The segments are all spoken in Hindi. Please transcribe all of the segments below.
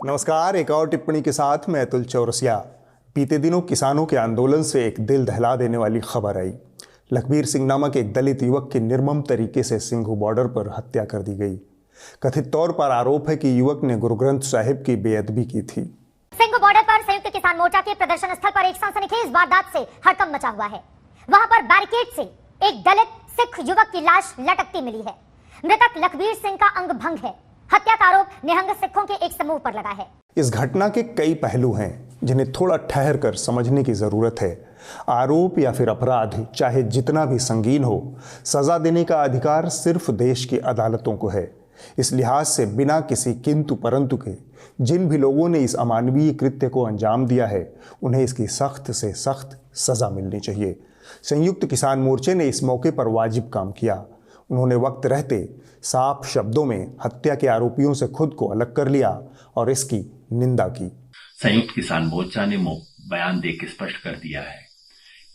नमस्कार। एक और टिप्पणी के साथ मैं अतुल चौरसिया। बीते दिनों किसानों के आंदोलन से एक दिल दहला देने वाली खबर आई। लखबीर सिंह नामक एक दलित युवक की निर्मम तरीके से सिंघू बॉर्डर पर हत्या कर दी गई। कथित तौर पर आरोप है कि युवक ने गुरु ग्रंथ साहिब की बेअदबी की थी। सिंघू बॉर्डर पर संयुक्त किसान मोर्चा के प्रदर्शन स्थल पर एक सनसनीखेज वारदात से हड़कंप मचा हुआ है। वहां पर बैरिकेड से एक दलित सिख युवक की लाश लटकती मिली है। मृतक लखबीर सिंह का अंग भंग है। हत्या का आरोप निहंग सिखों के एक समूह पर लगा है। इस घटना के कई पहलू हैं जिन्हें थोड़ा ठहर कर समझने की जरूरत है। आरोप या फिर अपराध चाहे जितना भी संगीन हो, सजा देने का अधिकार सिर्फ देश की अदालतों को है। इस लिहाज से बिना किसी किंतु परंतु के जिन भी लोगों ने इस अमानवीय कृत्य को अंजाम दिया है, उन्हें इसकी सख्त से सख्त सजा मिलनी चाहिए। संयुक्त किसान मोर्चे ने इस मौके पर वाजिब काम किया। उन्होंने वक्त रहते साफ शब्दों में हत्या के आरोपियों से खुद को अलग कर लिया और इसकी निंदा की। संयुक्त किसान मोर्चा ने बयान देकर स्पष्ट कर दिया है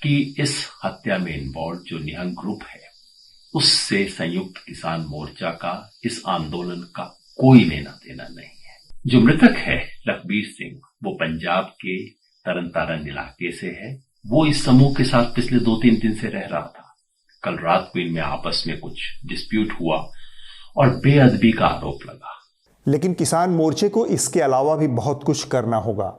कि इस हत्या में इन्वॉल्व जो निहंग ग्रुप है, उससे संयुक्त किसान मोर्चा का इस आंदोलन का कोई लेना देना नहीं है। जो मृतक है लखबीर सिंह, वो पंजाब के तरन तारण इलाके से है। वो इस समूह के साथ पिछले 2-3 दिन से रह रहा था। कल रात को इनमें आपस में कुछ डिस्प्यूट हुआ और बेअदबी का आरोप लगा। लेकिन किसान मोर्चे को इसके अलावा भी बहुत कुछ करना होगा।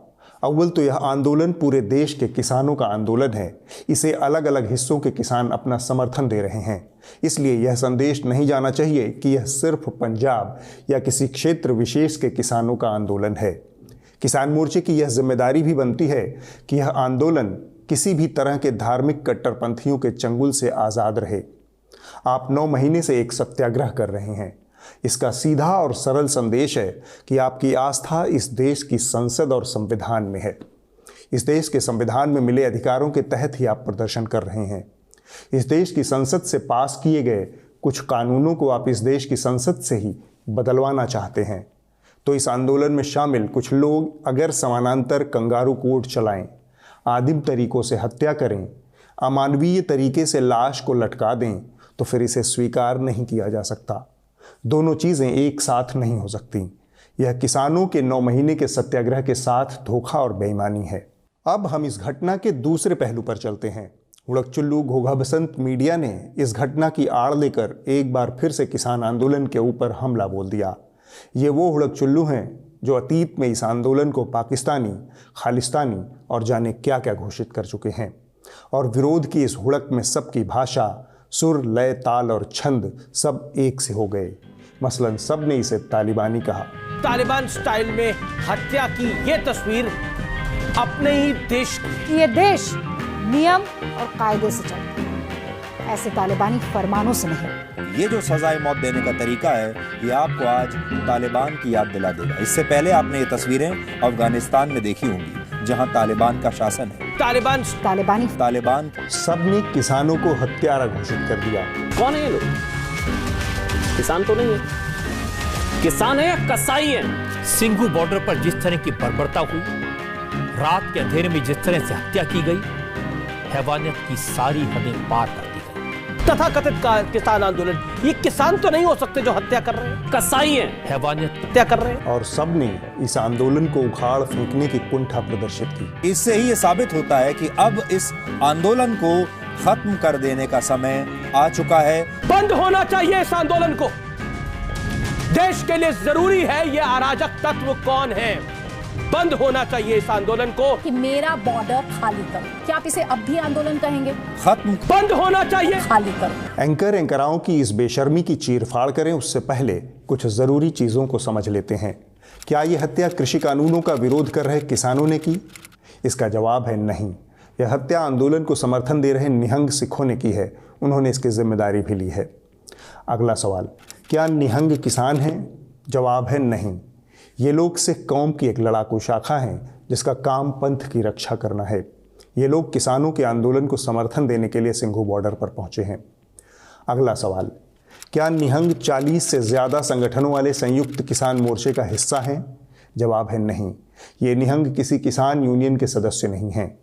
अव्वल तो यह आंदोलन पूरे देश के किसानों का आंदोलन है। इसे अलग अलग हिस्सों के किसान अपना समर्थन दे रहे हैं। इसलिए यह संदेश नहीं जाना चाहिए कि यह सिर्फ पंजाब या किसी क्षेत्र विशेष के किसानों का आंदोलन है। किसान मोर्चे की यह जिम्मेदारी भी बनती है कि यह आंदोलन किसी भी तरह के धार्मिक कट्टरपंथियों के चंगुल से आज़ाद रहे। आप 9 महीने से एक सत्याग्रह कर रहे हैं। इसका सीधा और सरल संदेश है कि आपकी आस्था इस देश की संसद और संविधान में है। इस देश के संविधान में मिले अधिकारों के तहत ही आप प्रदर्शन कर रहे हैं। इस देश की संसद से पास किए गए कुछ कानूनों को आप इस देश की संसद से ही बदलवाना चाहते हैं। तो इस आंदोलन में शामिल कुछ लोग अगर समानांतर कंगारू कोर्ट चलाएं, आदिम तरीकों से हत्या करें, अमानवीय तरीके से लाश को लटका दें, तो फिर इसे स्वीकार नहीं किया जा सकता। दोनों चीज़ें एक साथ नहीं हो सकती। यह किसानों के 9 महीने के सत्याग्रह के साथ धोखा और बेईमानी है। अब हम इस घटना के दूसरे पहलू पर चलते हैं। हुड़कचुल्लू घोघा बसंत मीडिया ने इस घटना की आड़ लेकर एक बार फिर से किसान आंदोलन के ऊपर हमला बोल दिया। ये वो हुड़कचुल्लू हैं जो अतीत में इस आंदोलन को पाकिस्तानी, खालिस्तानी और जाने क्या क्या घोषित कर चुके हैं। और विरोध की इस हुड़क में सबकी भाषा, सुर, लय, ताल और छंद सब एक से हो गए। मसलन सब ने इसे तालिबानी कहा। तालिबान स्टाइल में हत्या की ये तस्वीर अपने ही देश की। ये देश नियम और कायदे से चलता है, ऐसे तालिबानी फरमानों से नहीं। ये जो सजाए मौत देने का तरीका है, ये आपको आज तालिबान की याद दिला देगा। इससे पहले आपने ये तस्वीरें अफगानिस्तान में देखी होंगी, जहां तालिबान का शासन है। तालिबान सबने किसानों को हत्यारा घोषित कर दिया। कौन है ये लोग? किसान तो नहीं है। किसान है या कसाई है? सिंघू बॉर्डर पर जिस तरह की बर्बरता हुई, रात के अंधेरे में जिस तरह से हत्या की गई, हैवानियत की सारी हदें पार कर दी गई। तथाकथित किसान आंदोलन, ये किसान तो नहीं हो सकते जो हत्या कर रहे हैं। कसाई है, हैवानियत हत्या कर रहे हैं। और सबने इस आंदोलन को उखाड़ फेंकने की कुंठा प्रदर्शित की। इससे ही ये साबित होता है कि अब इस आंदोलन को खत्म कर देने का समय आ चुका है। बंद होना चाहिए इस आंदोलन को। देश के लिए जरूरी है ये अराजक तत्व कौन है। बंद होना चाहिए इस आंदोलन को। कि मेरा बॉर्डर खाली करो। क्या आप इसे अब भी आंदोलन कहेंगे? खत्म। बंद होना चाहिए, खाली करो। एंकराओं की इस बेशर्मी की चीरफाड़ करें, उससे पहले कुछ जरूरी चीजों को समझ लेते हैं। क्या यह हत्या कृषि कानूनों का विरोध कर रहे किसानों ने की? इसका जवाब है नहीं। यह हत्या आंदोलन को समर्थन दे रहे निहंग सिखों ने की है। उन्होंने इसकी जिम्मेदारी भी ली है। अगला सवाल, क्या निहंग किसान हैं? जवाब है नहीं। ये लोग सिख कौम की एक लड़ाकू शाखा हैं जिसका काम पंथ की रक्षा करना है। ये लोग किसानों के आंदोलन को समर्थन देने के लिए सिंघू बॉर्डर पर पहुंचे हैं। अगला सवाल, क्या निहंग 40 से ज़्यादा संगठनों वाले संयुक्त किसान मोर्चे का हिस्सा हैं? जवाब है नहीं। ये निहंग किसी किसान यूनियन के सदस्य नहीं हैं।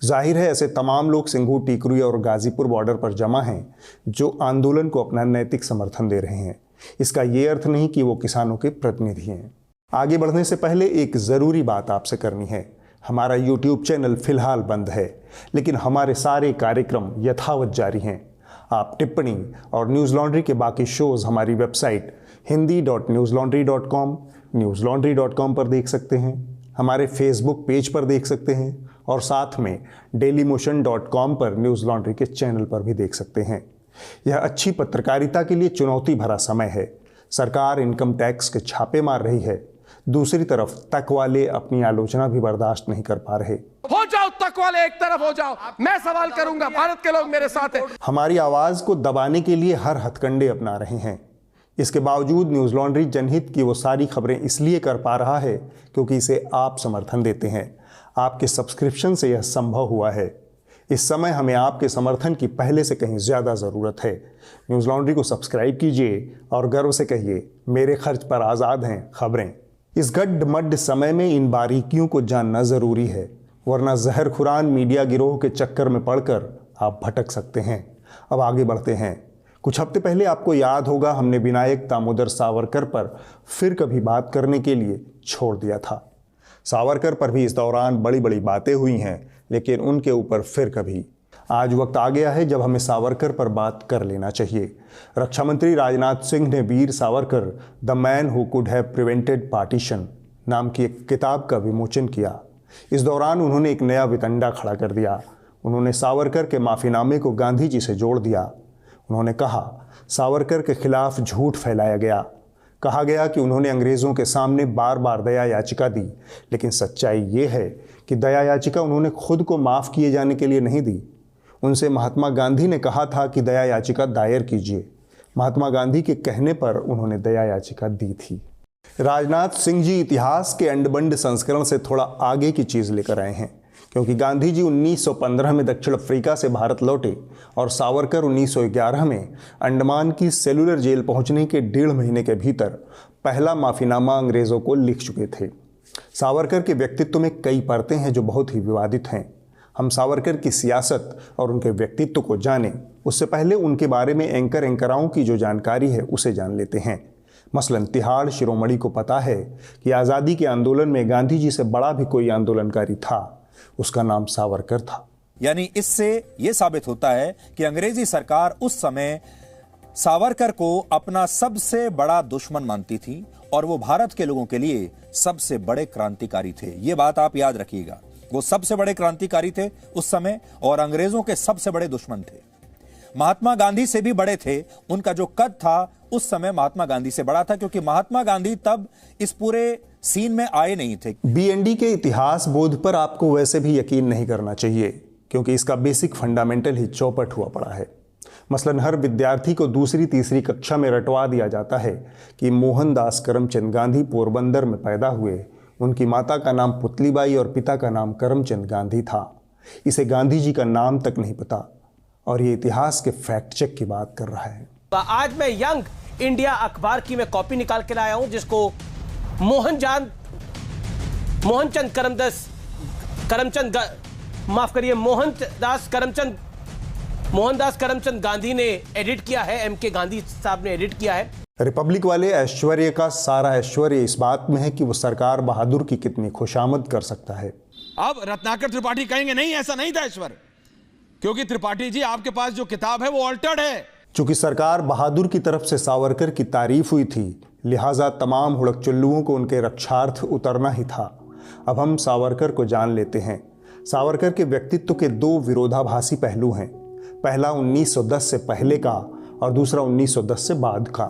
जाहिर है ऐसे तमाम लोग सिंघू, टीकरी और गाजीपुर बॉर्डर पर जमा हैं जो आंदोलन को अपना नैतिक समर्थन दे रहे हैं। इसका ये अर्थ नहीं कि वो किसानों के प्रतिनिधि हैं। आगे बढ़ने से पहले एक ज़रूरी बात आपसे करनी है। हमारा YouTube चैनल फिलहाल बंद है, लेकिन हमारे सारे कार्यक्रम यथावत जारी हैं। आप टिप्पणी और न्यूज़ लॉन्ड्री के बाकी शोज़ हमारी वेबसाइट hindi.newslaundry.com, newslaundry.com पर देख सकते हैं, हमारे फेसबुक पेज पर देख सकते हैं और साथ में dailymotion.com पर न्यूज़ लॉन्ड्री के चैनल पर भी देख सकते हैं। यह अच्छी पत्रकारिता के लिए चुनौती भरा समय है। सरकार इनकम टैक्स के छापे मार रही है, दूसरी तरफ तक वाले अपनी आलोचना भी बर्दाश्त नहीं कर पा रहे। हो जाओ तक वाले, एक तरफ हो जाओ, मैं सवाल करूंगा, भारत के लोग मेरे साथ हैं। हमारी आवाज को दबाने के लिए हर हथकंडे अपना रहे हैं। इसके बावजूद न्यूज़ लॉन्ड्री जनहित की वो सारी खबरें इसलिए कर पा रहा है क्योंकि इसे आप समर्थन देते हैं। आपके सब्सक्रिप्शन से यह संभव हुआ है। इस समय हमें आपके समर्थन की पहले से कहीं ज़्यादा ज़रूरत है। न्यूज़ लॉन्ड्री को सब्सक्राइब कीजिए और गर्व से कहिए, मेरे खर्च पर आज़ाद हैं खबरें। इस गड्ढमड्ढ समय में इन बारीकियों को जानना ज़रूरी है, वरना जहर खुरान मीडिया गिरोह के चक्कर में पड़कर आप भटक सकते हैं। अब आगे बढ़ते हैं। कुछ हफ्ते पहले आपको याद होगा हमने विनायक दामोदर सावरकर पर फिर कभी बात करने के लिए छोड़ दिया था। सावरकर पर भी इस दौरान बड़ी बड़ी बातें हुई हैं, लेकिन उनके ऊपर फिर कभी। आज वक्त आ गया है जब हमें सावरकर पर बात कर लेना चाहिए। रक्षा मंत्री राजनाथ सिंह ने Veer Savarkar the man who could have prevented partition नाम की एक किताब का विमोचन किया। इस दौरान उन्होंने एक नया वितंडा खड़ा कर दिया। उन्होंने सावरकर के माफीनामे को गांधी जी से जोड़ दिया। उन्होंने कहा सावरकर के खिलाफ झूठ फैलाया गया। कहा गया कि उन्होंने अंग्रेज़ों के सामने बार बार दया याचिका दी, लेकिन सच्चाई ये है कि दया याचिका उन्होंने खुद को माफ़ किए जाने के लिए नहीं दी। उनसे महात्मा गांधी ने कहा था कि दया याचिका दायर कीजिए। महात्मा गांधी के कहने पर उन्होंने दया याचिका दी थी। राजनाथ सिंह जी इतिहास के अंडबंड संस्करण से थोड़ा आगे की चीज़ लेकर आए हैं, क्योंकि गांधी जी 1915 में दक्षिण अफ्रीका से भारत लौटे और सावरकर 1911 में अंडमान की सेलुलर जेल पहुंचने के 1.5 महीने के भीतर पहला माफीनामा अंग्रेज़ों को लिख चुके थे। सावरकर के व्यक्तित्व में कई परतें हैं जो बहुत ही विवादित हैं। हम सावरकर की सियासत और उनके व्यक्तित्व को जानें, उससे पहले उनके बारे में एंकराओं की जो जानकारी है उसे जान लेते हैं। मसलन तिहाड़ शिरोमणि को पता है कि आज़ादी के आंदोलन में गांधी जी से बड़ा भी कोई आंदोलनकारी था, उसका नाम सावरकर था। यानी इससे यह साबित होता है कि अंग्रेजी सरकार उस समय सावरकर को अपना सबसे बड़ा दुश्मन मानती थी और वो भारत के लोगों के लिए सबसे बड़े क्रांतिकारी थे। ये बात आप याद रखिएगा, वो सबसे बड़े क्रांतिकारी थे उस समय और अंग्रेजों के सबसे बड़े दुश्मन थे। महात्मा गांधी से भी बड़े थे। उनका जो कद था उस समय महात्मा गांधी से बड़ा था, क्योंकि महात्मा गांधी तब इस पूरे सीन में आए नहीं थे। बीएनडी के इतिहास बोध पर आपको वैसे भी यकीन नहीं करना चाहिए, क्योंकि इसका बेसिक फंडामेंटल ही चौपट हुआ पड़ा है। मसलन हर विद्यार्थी को दूसरी तीसरी कक्षा में रटवा दिया जाता है कि मोहनदास करमचंद गांधी पोरबंदर में पैदा हुए, उनकी माता का नाम पुतलीबाई और पिता का नाम करमचंद गांधी था। इसे गांधी जी का नाम तक नहीं पता, और ये इतिहास के फैक्ट चेक की बात कर रहा है। आज मैं यंग इंडिया अखबार की मैं कॉपी निकाल के लाया हूं, जिसको मोहनचंद करमचंद गांधी ने एडिट किया है। एमके गांधी साहब ने एडिट किया है। रिपब्लिक वाले ऐश्वर्य का सारा ऐश्वर्य इस बात में है कि वो सरकार बहादुर की कितनी खुशामद कर सकता है। अब रत्नाकर त्रिपाठी कहेंगे नहीं, ऐसा नहीं था ईश्वर, क्योंकि त्रिपाठी जी आपके पास जो किताब है वो ऑल्टर्ड है। चूंकि सरकार बहादुर की तरफ से सावरकर की तारीफ हुई थी, लिहाजा तमाम हुड़कचुल्लुओं को उनके रक्षार्थ उतरना ही था। अब हम सावरकर को जान लेते हैं। सावरकर के व्यक्तित्व के 2 विरोधाभासी पहलू हैं। पहला 1910 से पहले का और दूसरा 1910 से बाद का।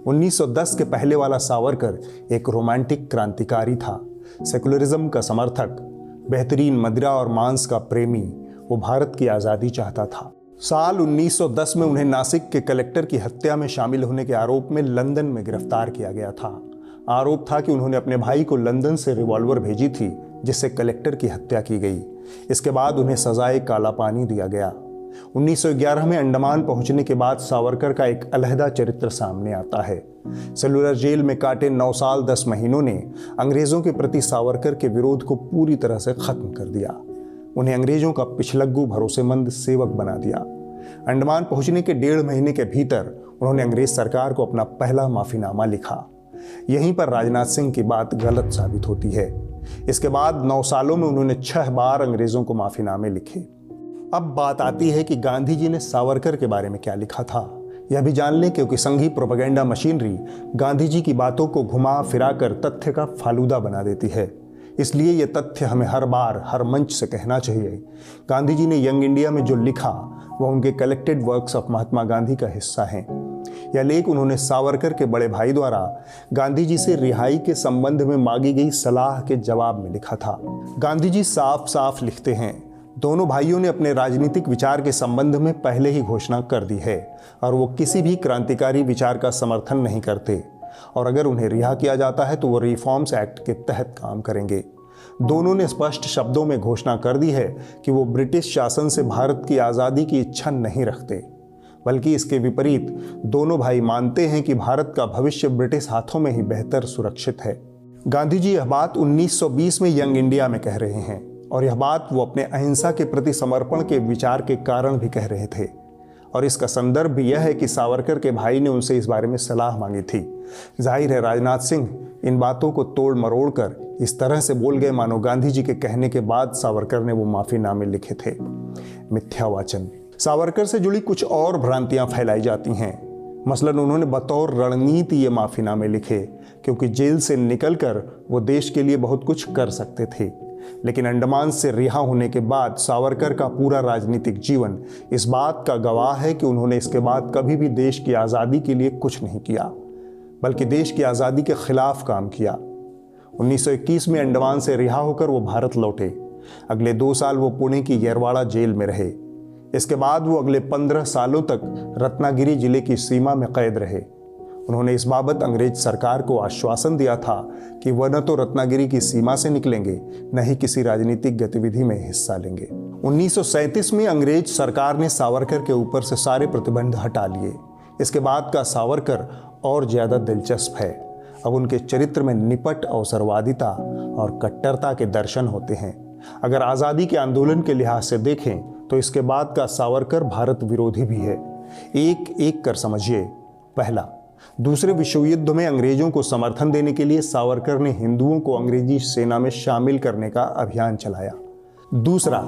1910 के पहले वाला सावरकर एक रोमांटिक क्रांतिकारी था, सेकुलरिज्म का समर्थक, बेहतरीन मदिरा और मांस का प्रेमी। वो भारत की आज़ादी चाहता था। साल 1910 में उन्हें नासिक के कलेक्टर की हत्या में शामिल होने के आरोप में लंदन में गिरफ्तार किया गया था। आरोप था कि उन्होंने अपने भाई को लंदन से रिवॉल्वर भेजी थी, जिससे कलेक्टर की हत्या की गई। इसके बाद उन्हें सजाए काला पानी दिया गया। 1911 में अंडमान पहुंचने के बाद सावरकर का एक अलहदा चरित्र सामने आता है। सेलुलर जेल में काटे 9 साल 10 महीनों ने अंग्रेजों के प्रति सावरकर के विरोध को पूरी तरह से खत्म कर दिया। उन्हें अंग्रेजों का पिछलग्गू भरोसेमंद सेवक बना दिया। अंडमान पहुंचने के 1.5 महीने के भीतर उन्होंने अंग्रेज सरकार को अपना पहला माफीनामा लिखा। यहीं पर राजनाथ सिंह की बात गलत साबित होती है। इसके बाद 9 सालों में उन्होंने 6 बार अंग्रेजों को माफीनामे लिखे। अब बात आती है कि गांधी जी ने सावरकर के बारे में क्या लिखा था, यह भी जान लें, क्योंकि संघी प्रोपेगेंडा मशीनरी गांधी जी की बातों को घुमा फिरा कर तथ्य का फालूदा बना देती है। इसलिए यह तथ्य हमें हर बार हर मंच से कहना चाहिए। गांधी जी ने यंग इंडिया में जो लिखा वह उनके collected works of Mahatma Gandhi का हिस्सा है। यह लेख उन्होंने सावरकर के बड़े भाई द्वारा गांधी जी से रिहाई के संबंध में मांगी गई सलाह के जवाब में लिखा था। गांधी जी साफ साफ लिखते हैं, दोनों भाइयों ने अपने राजनीतिक विचार के संबंध में पहले ही घोषणा कर दी है और वो किसी भी क्रांतिकारी विचार का समर्थन नहीं करते, और अगर उन्हें रिहा किया जाता है तो वो रिफॉर्म्स एक्ट के तहत काम करेंगे। दोनों ने स्पष्ट शब्दों में घोषणा कर दी है कि वो ब्रिटिश शासन से भारत की आज़ादी की इच्छा नहीं रखते, बल्कि इसके विपरीत दोनों भाई मानते हैं कि भारत का भविष्य ब्रिटिश हाथों में ही बेहतर सुरक्षित है। गांधी जी यह बात 1920 में यंग इंडिया में कह रहे हैं, और यह बात वो अपने अहिंसा के प्रति समर्पण के विचार के कारण भी कह रहे थे। और इसका संदर्भ भी यह है कि सावरकर के भाई ने उनसे इस बारे में सलाह मांगी थी। जाहिर है राजनाथ सिंह इन बातों को तोड़ मरोड़ कर इस तरह से बोल गए मानो गांधी जी के कहने के बाद सावरकर ने वो माफीनामे लिखे थे। मिथ्यावाचन। सावरकर से जुड़ी कुछ और भ्रांतियां फैलाई जाती हैं। मसलन उन्होंने बतौर रणनीति ये माफीनामे लिखे क्योंकि जेल से निकलकर वो देश के लिए बहुत कुछ कर सकते थे, लेकिन अंडमान से रिहा होने के बाद सावरकर का पूरा राजनीतिक जीवन इस बात का गवाह है कि उन्होंने इसके बाद कभी भी देश की आज़ादी के लिए कुछ नहीं किया, बल्कि देश की आज़ादी के खिलाफ काम किया। 1921 में अंडमान से रिहा होकर वो भारत लौटे। अगले 2 साल वो पुणे की येरवाड़ा जेल में रहे। इसके बाद वो अगले 15 सालों तक रत्नागिरी जिले की सीमा में कैद रहे। उन्होंने इस बाबत अंग्रेज सरकार को आश्वासन दिया था कि वह न तो रत्नागिरी की सीमा से निकलेंगे, न ही किसी राजनीतिक गतिविधि में हिस्सा लेंगे। 1937 में अंग्रेज सरकार ने सावरकर के ऊपर से सारे प्रतिबंध हटा लिए। इसके बाद का सावरकर और ज्यादा दिलचस्प है। अब उनके चरित्र में निपट अवसरवादिता और कट्टरता के दर्शन होते हैं। अगर आज़ादी के आंदोलन के लिहाज से देखें तो इसके बाद का सावरकर भारत विरोधी भी है। एक एक कर समझिए। पहला, दूसरे विश्व युद्ध में अंग्रेजों को समर्थन देने के लिए सावरकर ने हिंदुओं को अंग्रेजी सेना में शामिल करने का अभियान चलाया। दूसरा,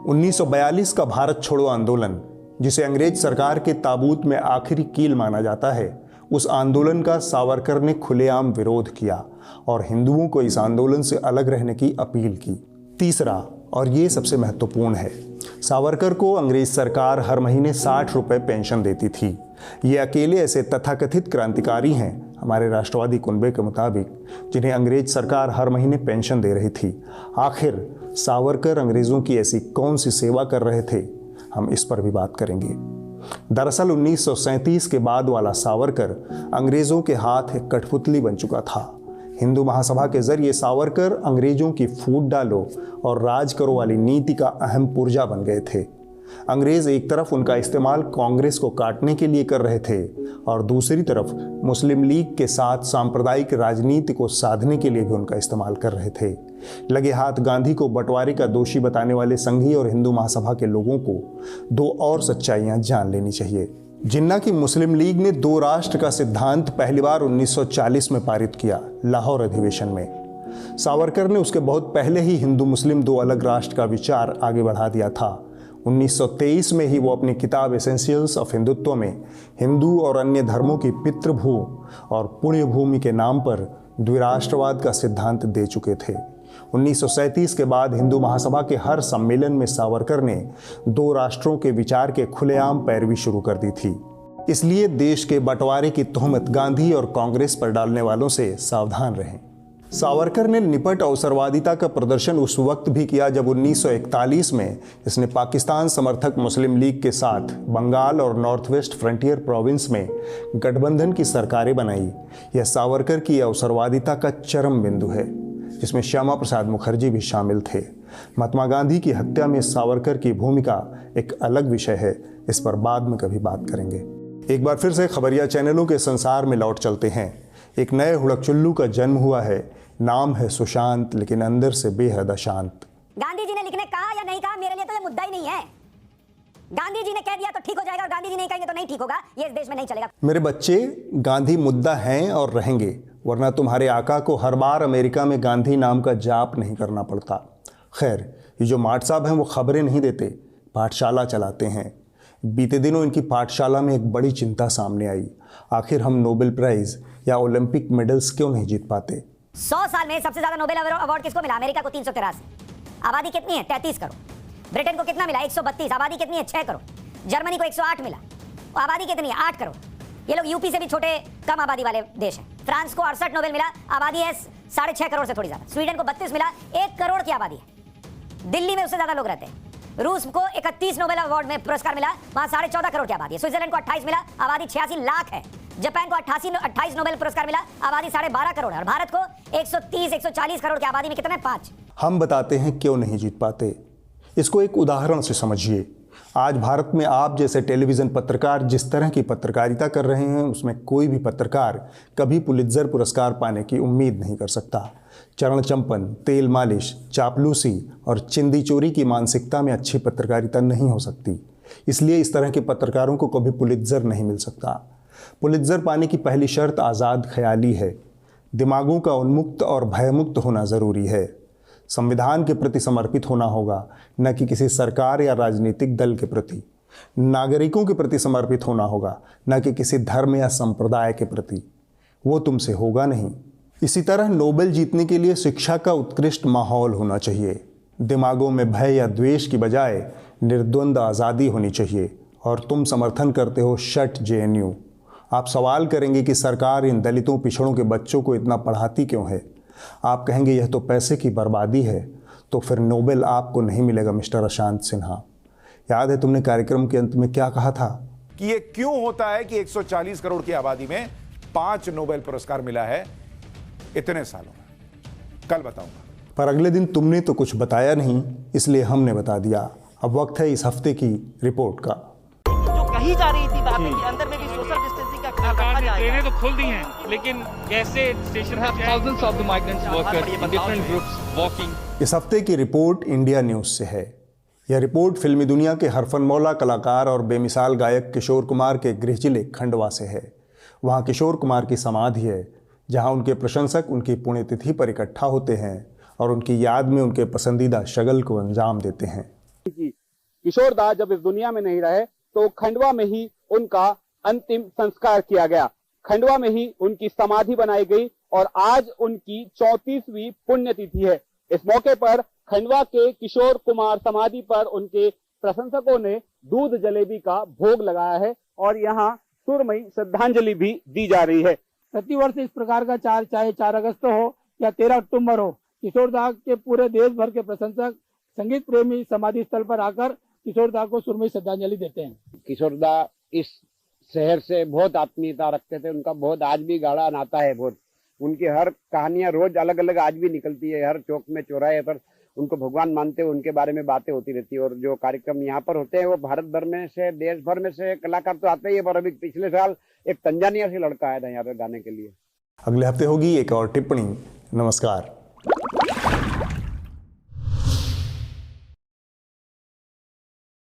1942 का भारत छोड़ो आंदोलन, जिसे अंग्रेज सरकार के ताबूत में आखिरी कील माना जाता है, उस आंदोलन का सावरकर ने खुलेआम विरोध किया और हिंदुओं को इस आंदोलन से अलग रहने की अपील की। तीसरा, और ये सबसे महत्वपूर्ण है, सावरकर को अंग्रेज सरकार हर महीने 60 रुपए पेंशन देती थी। ये अकेले ऐसे तथाकथित क्रांतिकारी हैं हमारे राष्ट्रवादी कुनबे के मुताबिक जिन्हें अंग्रेज सरकार हर महीने पेंशन दे रही थी। आखिर सावरकर अंग्रेजों की ऐसी कौन सी सेवा कर रहे थे, हम इस पर भी बात करेंगे। दरअसल 1937 के बाद वाला सावरकर अंग्रेजों के हाथ एक कठपुतली बन चुका था। हिंदू महासभा के जरिए सावरकर अंग्रेजों की फूट डालो और राज करो वाली नीति का अहम पुर्जा बन गए थे। अंग्रेज एक तरफ उनका इस्तेमाल कांग्रेस को काटने के लिए कर रहे थे और दूसरी तरफ मुस्लिम लीग के साथ सांप्रदायिक राजनीति को साधने के लिए भी उनका इस्तेमाल कर रहे थे। लगे हाथ गांधी को बंटवारे का दोषी बताने वाले संघी और हिंदू महासभा के लोगों को 2 और सच्चाइयां जान लेनी चाहिए। जिन्ना की मुस्लिम लीग ने 2 राष्ट्र का सिद्धांत पहली बार 1940 में पारित किया, लाहौर अधिवेशन में। सावरकर ने उसके बहुत पहले ही हिंदू मुस्लिम 2 अलग राष्ट्र का विचार आगे बढ़ा दिया था। 1923 में ही वो अपनी किताब एसेंशियल्स ऑफ हिंदुत्व में हिंदू और अन्य धर्मों की पितृभू और पुण्य भूमि के नाम पर द्विराष्ट्रवाद का सिद्धांत दे चुके थे। 1937 के बाद हिंदू महासभा के हर सम्मेलन में सावरकर ने 2 राष्ट्रों के विचार के खुलेआम पैरवी शुरू कर दी थी। इसलिए देश के बंटवारे की तोहमत गांधी और कांग्रेस पर डालने वालों से सावधान रहें। सावरकर ने निपट अवसरवादिता का प्रदर्शन उस वक्त भी किया जब 1941 में इसने पाकिस्तान समर्थक मुस्लिम लीग के साथ बंगाल और नॉर्थ वेस्ट फ्रंटियर प्रोविंस में गठबंधन की सरकारें बनाई। यह सावरकर की अवसरवादिता का चरम बिंदु है, जिसमें श्यामा प्रसाद मुखर्जी भी शामिल थे। महात्मा गांधी की हत्या में सावरकर की भूमिका एक अलग विषय है, इस पर बाद में कभी बात करेंगे। एक बार फिर से खबरिया चैनलों के संसार में लौट चलते हैं। एक नए हुड़कचुल्लू का जन्म हुआ है, नाम है सुशांत, लेकिन अंदर से बेहद अशांत। गांधी जी ने लिखने कहा या नहीं कहा, मेरे लिए तो ये मुद्दा ही नहीं है। गांधी जी ने कह दिया तो ठीक हो जाएगा और गांधी जी नहीं कहेंगे तो नहीं ठीक होगा। ये इस देश में नहीं चलेगा। मेरे बच्चे, गांधी मुद्दा हैं और रहेंगे, वरना तुम्हारे आका को हर बार अमेरिका में गांधी नाम का जाप नहीं करना पड़ता। खैर, ये जो माट साहब हैं वो खबरें नहीं देते, पाठशाला चलाते हैं। बीते दिनों इनकी पाठशाला में एक बड़ी चिंता सामने आई। आखिर हम नोबेल प्राइज़ या ओलंपिक मेडल्स क्यों नहीं जीत पाते? 100 साल में सबसे ज्यादा नोबेल अवार्ड किसको मिला? अमेरिका को 383। आबादी कितनी है? 33 करोड़। ब्रिटेन को कितना मिला? 132। आबादी कितनी है? 6 करोड़। जर्मनी को 108 मिला। और आबादी कितनी है? 8 करोड़। ये लोग यूपी से भी छोटे कम आबादी वाले देश हैं। फ्रांस को 68 नोबेल मिला, आबादी है 6.5 करोड़ से थोड़ी ज्यादा। स्वीडन को 32 मिला, 1 करोड़ की आबादी है। दिल्ली में उससे ज्यादा लोग रहते हैं। रूस को 31 नोबेल अवार्ड में पुरस्कार मिला, वहां 14.5 करोड़ की आबादी है। स्विट्जरलैंड को 28 मिला, आबादी 86 लाख है। जापान को 28 नोबेल पुरस्कार मिला, आबादी 12.5 करोड़ है। और भारत को 130-140 करोड़ की आबादी में कितना है? 5। हम बताते हैं क्यों नहीं जीत पाते। इसको एक उदाहरण से समझिए। आज भारत में आप जैसे टेलीविज़न पत्रकार जिस तरह की पत्रकारिता कर रहे हैं, उसमें कोई भी पत्रकार कभी पुलित्ज़र पुरस्कार पाने की उम्मीद नहीं कर सकता। चरण चंपन, तेल मालिश, चापलूसी और चिंदी चोरी की मानसिकता में अच्छी पत्रकारिता नहीं हो सकती। इसलिए इस तरह के पत्रकारों को कभी पुलित्ज़र नहीं मिल सकता। पुलित्ज़र पाने की पहली शर्त आज़ाद ख्याली है। दिमागों का उन्मुक्त और भयमुक्त होना ज़रूरी है। संविधान के प्रति समर्पित होना होगा, न कि किसी सरकार या राजनीतिक दल के प्रति। नागरिकों के प्रति समर्पित होना होगा, न कि किसी धर्म या संप्रदाय के प्रति। वो तुमसे होगा नहीं। इसी तरह नोबेल जीतने के लिए शिक्षा का उत्कृष्ट माहौल होना चाहिए। दिमागों में भय या द्वेष की बजाय निर्द्वंद आज़ादी होनी चाहिए। और तुम समर्थन करते हो शट JNU। आप सवाल करेंगे कि सरकार इन दलितों पिछड़ों के बच्चों को इतना पढ़ाती क्यों है। आप कहेंगे यह तो पैसे की बर्बादी है। तो फिर नोबेल आपको नहीं मिलेगा मिस्टर अशांत सिन्हा। याद है तुमने कार्यक्रम के अंत में क्या कहा था? कि ये क्यों होता है कि 140 करोड़ की आबादी में 5 नोबेल पुरस्कार मिला है इतने सालों में? कल बताऊंगा। पर अगले दिन तुमने तो कुछ बताया नहीं, इसलिए हमने बता दिया। अब वक्त है इस हफ्ते की रिपोर्ट का। जो कही जा रही थी बातें कि अंदर में भी सोशल डिस्टेंसिंग का ख्याल रखा जाएगा। ट्रेनें तो खुल दी हैं, लेकिन कैसे स्टेशन पर thousands of the migrants workers in different groups walking. इस हफ्ते की रिपोर्ट इंडिया न्यूज़ से है। यह रिपोर्ट फिल्मी दुनिया के हरफनमौला कलाकार और बेमिसाल गायक किशोर कुमार के गृह जिले खंडवा से है। वहाँ किशोर कुमार की समाधि है, जहाँ उनके प्रशंसक उनकी पुण्यतिथि पर इकट्ठा होते हैं और उनकी याद में उनके पसंदीदा शगल को अंजाम देते हैं। किशोर दास जब इस दुनिया में नहीं रहे तो खंडवा में ही उनका अंतिम संस्कार किया गया। खंडवा में ही उनकी समाधि बनाई गई और आज उनकी 34वीं पुण्यतिथि है। इस मौके पर खंडवा के किशोर कुमार समाधि पर उनके प्रशंसकों ने दूध जलेबी का भोग लगाया है और यहाँ सुरमई श्रद्धांजलि भी दी जा रही है। प्रतिवर्ष इस प्रकार का चाहे 4 अगस्त हो या 13 अक्टूबर हो, किशोर दा के पूरे देश भर के प्रशंसक संगीत प्रेमी समाधि स्थल पर आकर किशोर दा को सुरमई श्रद्धांजलि देते हैं। किशोर दा इस शहर से बहुत आत्मीयता रखते थे। उनका बहुत आज भी गाढ़ा नाता है। बहुत उनकी हर कहानियां रोज अलग अलग आज भी निकलती है। हर चौक में चौराहे पर उनको भगवान मानते हुए उनके बारे में बातें होती रहती है। और जो कार्यक्रम यहाँ पर होते हैं वो भारत भर में से, देश भर में से कलाकार तो आते ही है। पर अभी पिछले साल एक तंजानिया से लड़का आया था यहाँ पर गाने के लिए। अगले हफ्ते होगी एक और टिप्पणी। नमस्कार।